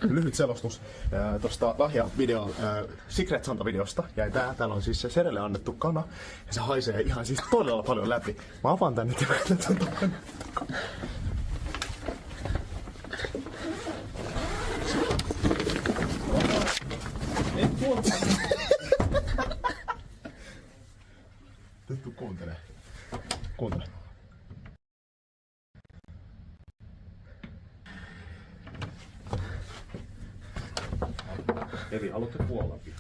lyhyt selostus tosta lahjavideo Secret Santa-videosta. Ja täällä on siis se Serelle annettu kana. Ja se haisee ihan siis todella paljon läpi. Mä avaan tän nyt ja mä tän takana. Nyt tuu kuuntele. Kuuntele. Eli haluatte Puolankin?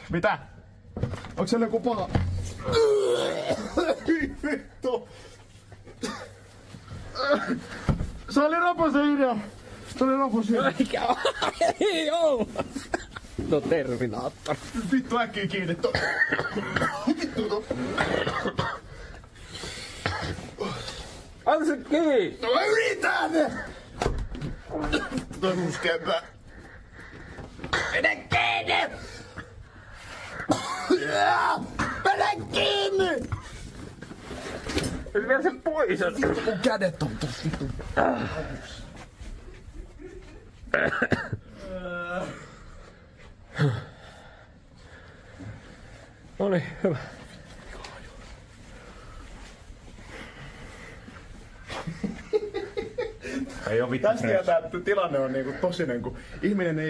Mitä? Onks siellä joku paha? Vittu! Se oli rapose idea! Se oli rapose idea! Mikä on? Ei oo! No Terminaattor. Vittu äkkiä kiinni to. Vittu to. Anta se kiinni! No mä yritän! Toivomus kämpää. Mene kiinni! Mene kiinni! Vie se pois! Mun kädet on tossa vittu. Noniin, hyvä. Ei oo vittu Tästä tää tilanne on niinku tosinen, kun ihminen ei